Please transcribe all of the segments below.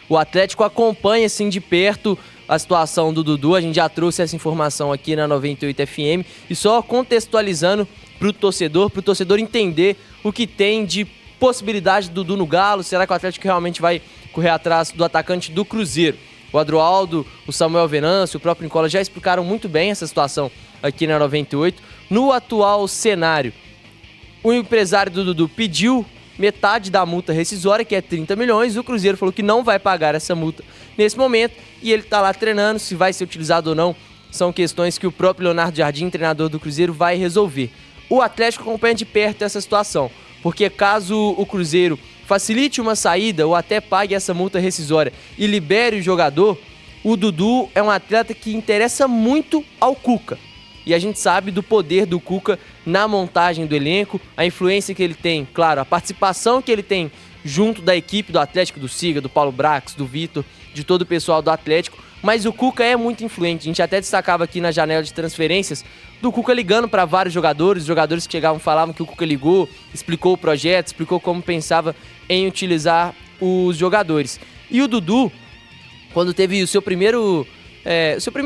O Atlético acompanha, assim, de perto a situação do Dudu. A gente já trouxe essa informação aqui na 98 FM. E só contextualizando pro torcedor entender o que tem de possibilidade do Dudu no Galo. Será que o Atlético realmente vai correr atrás do atacante do Cruzeiro? O Adroaldo, o Samuel Venâncio, o próprio Nicola já explicaram muito bem essa situação aqui na 98. No atual cenário, o empresário do Dudu pediu metade da multa rescisória, que é 30 milhões. O Cruzeiro falou que não vai pagar essa multa nesse momento. E ele está lá treinando. Se vai ser utilizado ou não, são questões que o próprio Leonardo Jardim, treinador do Cruzeiro, vai resolver. O Atlético acompanha de perto essa situação, porque caso o Cruzeiro facilite uma saída ou até pague essa multa rescisória e libere o jogador, o Dudu é um atleta que interessa muito ao Cuca. E a gente sabe do poder do Cuca na montagem do elenco, a influência que ele tem, claro, a participação que ele tem junto da equipe do Atlético, do Siga, do Paulo Brax, do Vitor, de todo o pessoal do Atlético. Mas o Cuca é muito influente. A gente até destacava aqui na janela de transferências do Cuca ligando para vários jogadores que chegavam falavam que o Cuca ligou, explicou o projeto, explicou como pensava em utilizar os jogadores. E o Dudu, quando teve o seu primeiro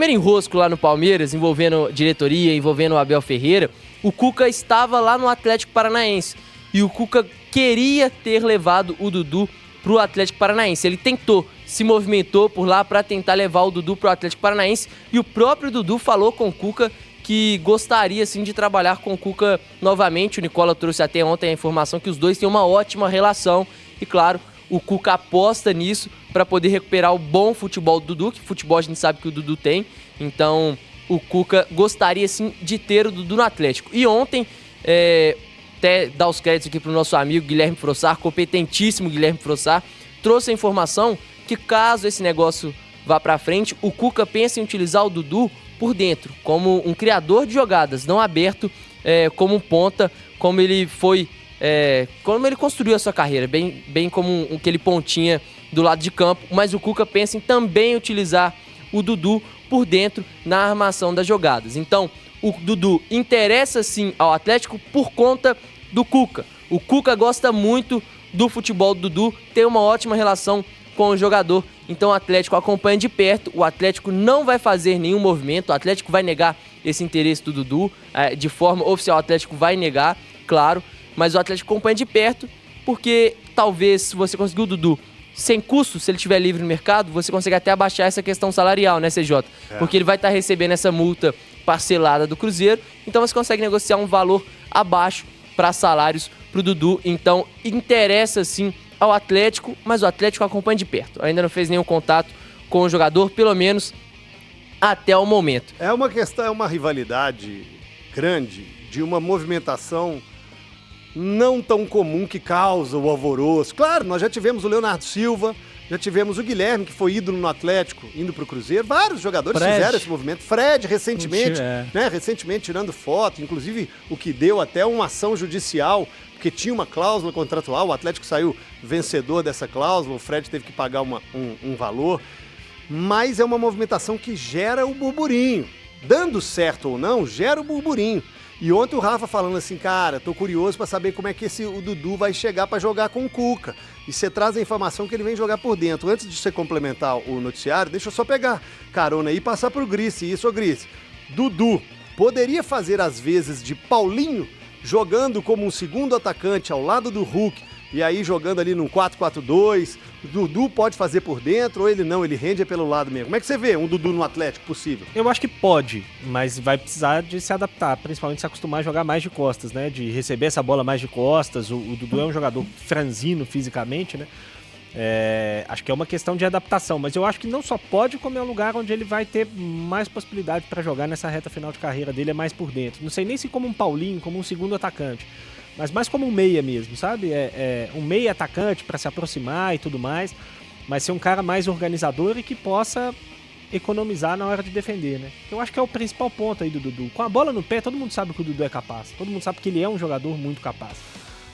enrosco lá no Palmeiras, envolvendo diretoria, envolvendo o Abel Ferreira, o Cuca estava lá no Atlético Paranaense. E o Cuca queria ter levado o Dudu pro Atlético Paranaense. Ele tentou, se movimentou por lá para tentar levar o Dudu pro Atlético Paranaense. E o próprio Dudu falou com o Cuca que gostaria sim de trabalhar com o Cuca novamente. O Nicola trouxe até ontem a informação que os dois têm uma ótima relação. E claro, o Cuca aposta nisso para poder recuperar o bom futebol do Dudu, que futebol a gente sabe que o Dudu tem. Então o Cuca gostaria sim de ter o Dudu no Atlético. E ontem, até dar os créditos aqui pro nosso amigo Guilherme Frossar, competentíssimo Guilherme Frossar, trouxe a informação que caso esse negócio vá para frente, o Cuca pensa em utilizar o Dudu por dentro, como um criador de jogadas, não aberto como um ponta, como ele foi, como ele construiu a sua carreira, bem como aquele pontinha do lado de campo, mas o Cuca pensa em também utilizar o Dudu por dentro na armação das jogadas. Então, o Dudu interessa sim ao Atlético por conta do Cuca. O Cuca gosta muito do futebol do Dudu, tem uma ótima relação com o jogador, então o Atlético acompanha de perto. O Atlético não vai fazer nenhum movimento, o Atlético vai negar esse interesse do Dudu, de forma oficial o Atlético vai negar, claro, mas o Atlético acompanha de perto, porque talvez se você conseguir o Dudu sem custo, se ele estiver livre no mercado, você consegue até abaixar essa questão salarial, né, CJ? Porque ele vai estar recebendo essa multa parcelada do Cruzeiro, então você consegue negociar um valor abaixo para salários para o Dudu. Então interessa sim ao Atlético, mas o Atlético acompanha de perto. Ainda não fez nenhum contato com o jogador, pelo menos até o momento. É uma questão, é uma rivalidade grande de uma movimentação não tão comum que causa o alvoroço. Claro, nós já tivemos o Leonardo Silva, já tivemos o Guilherme, que foi ídolo no Atlético, indo pro Cruzeiro. Vários jogadores fizeram esse movimento. Fred, recentemente, recentemente tirando foto, inclusive o que deu até uma ação judicial, porque tinha uma cláusula contratual, o Atlético saiu vencedor dessa cláusula, o Fred teve que pagar um valor. Mas é uma movimentação que gera o burburinho. Dando certo ou não, gera o burburinho. E ontem o Rafa falando assim, cara, tô curioso pra saber como é que o Dudu vai chegar pra jogar com o Cuca. E você traz a informação que ele vem jogar por dentro. Antes de você complementar o noticiário, deixa eu só pegar carona aí e passar pro Grice. Isso, ô Grice. Dudu poderia fazer às vezes de Paulinho, jogando como um segundo atacante ao lado do Hulk, e aí jogando ali num 4-4-2, o Dudu pode fazer por dentro ou ele não, ele rende pelo lado mesmo. Como é que você vê um Dudu no Atlético possível? Eu acho que pode, mas vai precisar de se adaptar, principalmente se acostumar a jogar mais de costas, né? De receber essa bola mais de costas. O Dudu é um jogador franzino fisicamente, né? Acho que é uma questão de adaptação, mas eu acho que não só pode, como é um lugar onde ele vai ter mais possibilidade para jogar nessa reta final de carreira dele, é mais por dentro. Não sei nem se como um Paulinho, como um segundo atacante, mas mais como um meia mesmo, sabe? Um meia atacante para se aproximar e tudo mais, mas ser um cara mais organizador e que possa economizar na hora de defender, né? Eu acho que é o principal ponto aí do Dudu. Com a bola no pé, todo mundo sabe que o Dudu é capaz, todo mundo sabe que ele é um jogador muito capaz.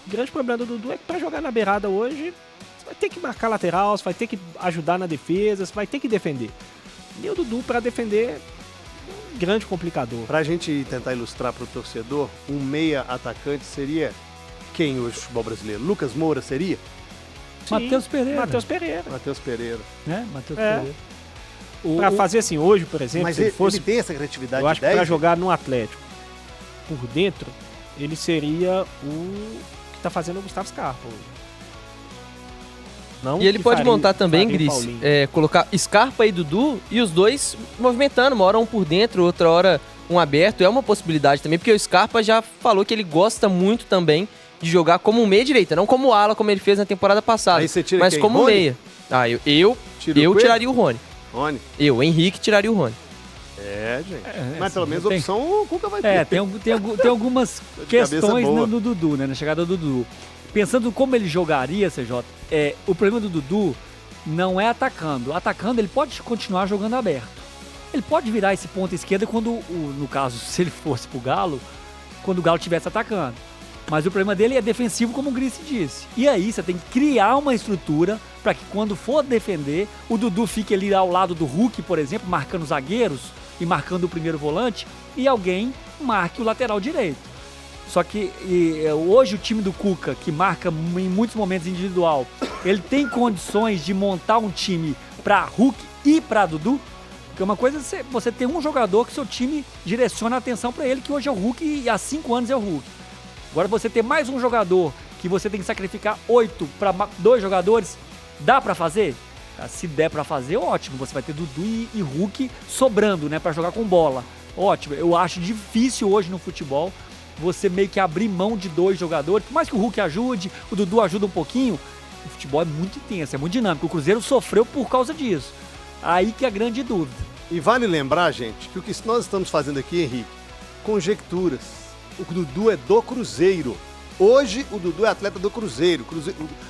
O grande problema do Dudu é que para jogar na beirada hoje, você vai ter que marcar lateral, você vai ter que ajudar na defesa, você vai ter que defender. E o Dudu, para defender, grande complicador. Pra gente tentar ilustrar pro torcedor, um meia atacante seria quem hoje no futebol brasileiro? Lucas Moura seria? Matheus Pereira. Matheus Pereira. Né? Matheus É. Pereira. Pra fazer assim, hoje, por exemplo, Mas se ele fosse... ele tem essa criatividade Eu acho de que 10? pra jogar no Atlético, por dentro, ele seria o que tá fazendo o Gustavo Scarpa hoje. Não E ele que pode faria- montar também, faria o Gris, Paulinho. colocar Scarpa e Dudu e os dois movimentando, uma hora um por dentro, outra hora um aberto. É uma possibilidade também, porque o Scarpa já falou que ele gosta muito também de jogar como um meia-direita, não como ala, como ele fez na temporada passada, Aí você tira mas quem? como Rony? meia. Eu Tira o Coelho? tiraria o Rony. Rony. Eu, Henrique, tiraria o Rony. Gente. É, Mas pelo assim, menos tem- opção o Cuca vai ter. É, tem algumas de cabeça questões boa. no Dudu, né? Na chegada do Dudu. Pensando como ele jogaria, CJ, o problema do Dudu não é atacando. Atacando, ele pode continuar jogando aberto. Ele pode virar esse ponta esquerda quando, no caso, se ele fosse pro Galo, quando o Galo estivesse atacando. Mas o problema dele é defensivo, como o Gris disse. E aí você tem que criar uma estrutura para que quando for defender, o Dudu fique ali ao lado do Hulk, por exemplo, marcando os zagueiros e marcando o primeiro volante, e alguém marque o lateral direito. Só que hoje o time do Cuca, que marca em muitos momentos individual, ele tem condições de montar um time para Hulk e para Dudu? Porque uma coisa é você ter um jogador que seu time direciona a atenção para ele, que hoje é o Hulk e há 5 anos é o Hulk. Agora você ter mais um jogador que você tem que sacrificar 8 para 2 jogadores, dá para fazer? Se der para fazer, ótimo. Você vai ter Dudu e Hulk sobrando, né, para jogar com bola. Ótimo. Eu acho difícil hoje no futebol você meio que abrir mão de 2 jogadores. Por mais que o Hulk ajude, o Dudu ajuda um pouquinho, o futebol é muito intenso, é muito dinâmico. O Cruzeiro sofreu por causa disso. Aí que é a grande dúvida. E vale lembrar, gente, que o que nós estamos fazendo aqui, Henrique, conjecturas. O Dudu é do Cruzeiro. Hoje o Dudu é atleta do Cruzeiro.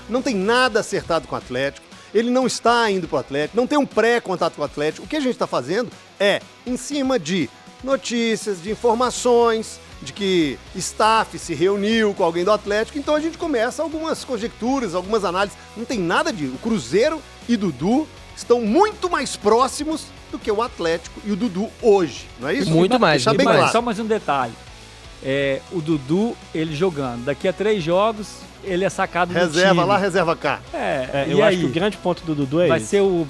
Não tem nada acertado com o Atlético. Ele não está indo para o Atlético. Não tem um pré-contato com o Atlético. O que a gente está fazendo é em cima de notícias, de informações, de que staff se reuniu com alguém do Atlético. Então a gente começa algumas conjecturas, algumas análises. Não tem nada de... O Cruzeiro e Dudu estão muito mais próximos do que o Atlético e o Dudu hoje. Não é isso? Muito mais, Deixar muito bem mais. claro. Só mais um detalhe. O Dudu, ele jogando. Daqui a 3 jogos, ele é sacado do Reserva time. lá, reserva cá. E eu aí? acho que o grande ponto do Dudu é Vai esse. ser o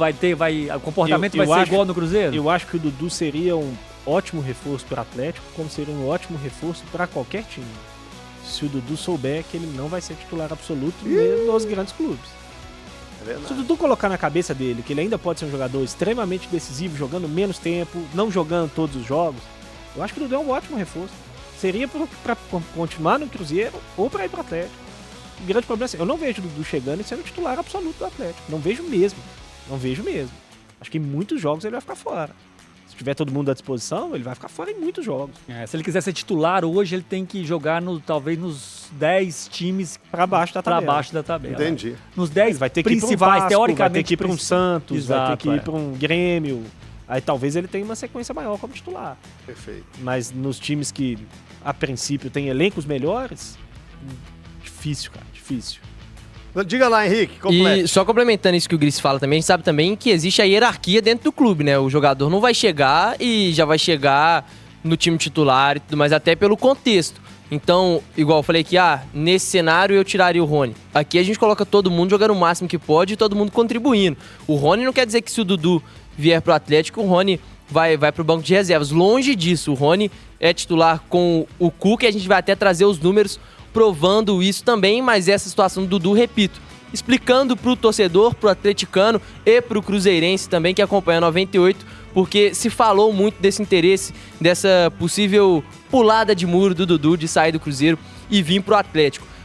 comportamento Eu vai ser acho- igual no Cruzeiro? Eu acho que o Dudu seria um ótimo reforço para o Atlético, como seria um ótimo reforço para qualquer time. Se o Dudu souber que ele não vai ser titular absoluto mesmo nos grandes clubes. É Se o verdade. Dudu colocar na cabeça dele que ele ainda pode ser um jogador extremamente decisivo, jogando menos tempo, não jogando todos os jogos, eu acho que o Dudu é um ótimo reforço. Seria para continuar no Cruzeiro ou para ir para o Atlético. O grande problema é assim, eu não vejo o Dudu chegando e sendo titular absoluto do Atlético. Não vejo mesmo. Não vejo mesmo. Acho que em muitos jogos ele vai ficar fora. Se tiver todo mundo à disposição, ele vai ficar fora em muitos jogos. Se ele quiser ser titular hoje, ele tem que jogar talvez nos 10 times Para baixo da para tabela. baixo da tabela. Entendi. Nos 10 Ele vai ter que ir para um principais, Vasco, teoricamente. vai ter que ir para um Santos, vai ter Exato, que ir para um Grêmio. Aí talvez ele tenha uma sequência maior como titular. Perfeito. Mas nos times que, a princípio, têm elencos melhores, difícil, cara, difícil. Diga lá, Henrique, complete. E só complementando isso que o Gris fala também, a gente sabe também que existe a hierarquia dentro do clube, né? O jogador não vai chegar e já vai chegar no time titular e tudo mais, até pelo contexto. Então, igual eu falei que, nesse cenário eu tiraria o Rony. Aqui a gente coloca todo mundo jogando o máximo que pode e todo mundo contribuindo. O Rony não quer dizer que se o Dudu vier pro Atlético, o Rony vai pro banco de reservas. Longe disso, o Rony é titular com o Cuca e a gente vai até trazer os números provando isso também, mas essa situação do Dudu, repito, explicando pro torcedor, pro atleticano e pro cruzeirense também que acompanha a 98, porque se falou muito desse interesse, dessa possível pulada de muro do Dudu de sair do Cruzeiro e vir pro Atlético.